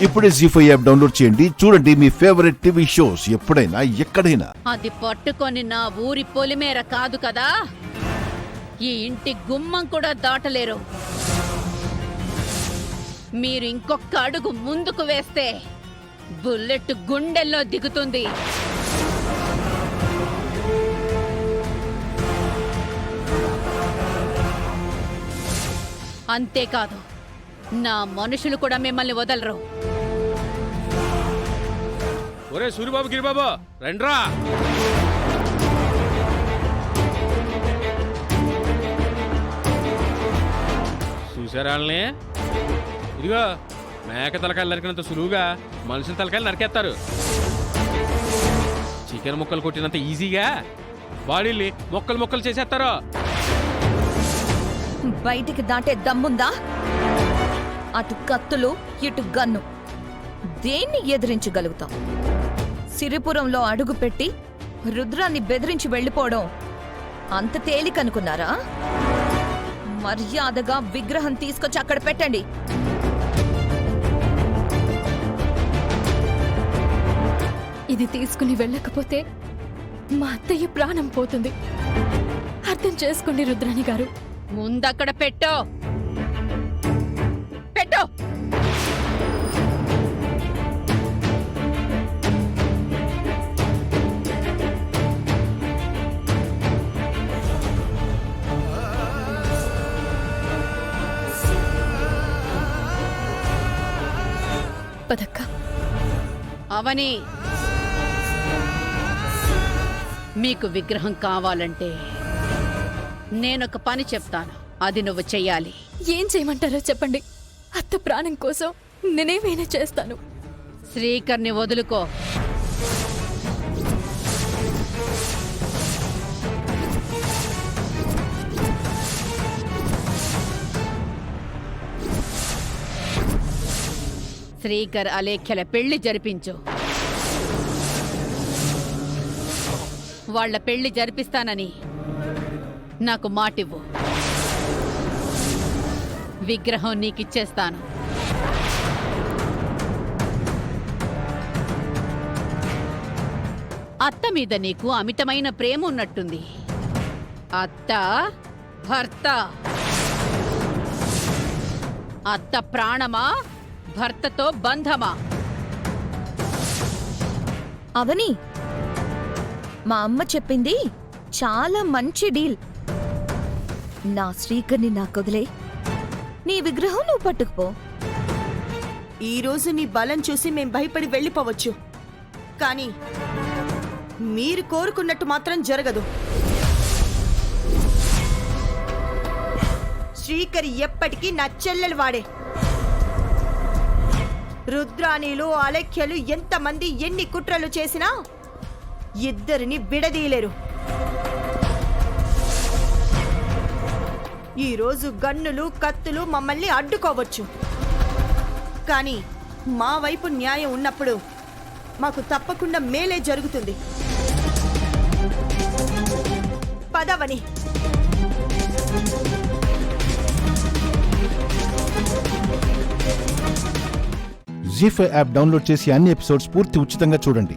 ఇప్పుడే జీ5 app download చేయండి. చూడండి మీ ఫేవరెట్ టీవీ షోస్ ఎప్పుడైనా ఎక్కడైనా. అది పట్టుకొని నా ఊరి పొలిమేర కాదు కదా, ఈ ఇంటి గుమ్మం కూడా దాటలేరు. మీరు ఇంకొక అడుగు ముందుకు వేస్తే బుల్లెట్ గుండెల్లో దిగుతుంది. అంతేకాదు, నా మనుషులు కూడా మిమ్మల్ని వదలరు. ఒరే సూరిబాబు, గిరిబాబు రండ్రా. చూసారాళ్ళని? ఇదిగో మేక తలకాయలు నరికినంత సులువుగా మనుషుల తలకాయలు నరికేస్తారు. చికెన్ ముక్కలు కొట్టినంత ఈజీగా బాడీల్ని మొక్కలు మొక్కలు చేసేస్తారు. బయటికి దాటే దమ్ముందా? అటు కత్తులు ఇటు గన్ను, దేన్ని ఎదిరించగలుగుతాం? సిరిపురంలో అడుగు పెట్టి రుద్రాన్ని బెదిరించి వెళ్ళిపోవడం అంత తేలికనుకున్నారా? మర్యాదగా విగ్రహం తీసుకొచ్చి అక్కడ పెట్టండి. ఇది తీసుకుని వెళ్ళకపోతే మా అత్తయ్య ప్రాణం పోతుంది. అర్థం చేసుకోండి రుద్రాణి గారు. ముందక్కడ పెట్టో పెట్టో. పదక్క. అవని, మీకు విగ్రహం కావాలంటే నేనొక పని చెప్తాను, అది నువ్వు చెయ్యాలి. ఏం చేయమంటారో చెప్పండి. అత్త ప్రాణం కోసం నేనేమైనా చేస్తాను. శ్రీకర్ని వదులుకో. శ్రీకర్ అలేఖ్యల పెళ్లి జరిపించు. వాళ్ళ పెళ్లి జరిపిస్తానని నాకు మాటివ్వు. విగ్రహం నీకిచ్చేస్తాను. అత్త మీద నీకు అమితమైన ప్రేమ ఉన్నట్టుంది. అత్త భర్త. అత్త ప్రాణమా, భర్తతో బంధమా? అవని, మా అమ్మ చెప్పింది చాలా మంచి డీల్. నా శ్రీకర్ని నాకొదిలే, నీ విగ్రహం నువ్వు పట్టుకుపో. ఈరోజు నీ బలం చూసి మేం భయపడి వెళ్ళిపోవచ్చు, కానీ మీరు కోరుకున్నట్టు మాత్రం జరగదు. శ్రీకరి ఎప్పటికీ నా చెల్లెలు వాడే. రుద్రాణీలు అలఖ్యలు ఎంతమంది ఎన్ని కుట్రలు చేసినా ఇద్దరిని విడదీయలేరు. ఈరోజు గన్నులు కత్తులు మమ్మల్ని అడ్డుకోవచ్చు, కానీ మా వైపు న్యాయం ఉన్నప్పుడు మాకు తప్పకుండా మేలే జరుగుతుంది. పదవని. జీ5 యాప్ డౌన్లోడ్ చేసి అన్ని ఎపిసోడ్స్ పూర్తి ఉచితంగా చూడండి.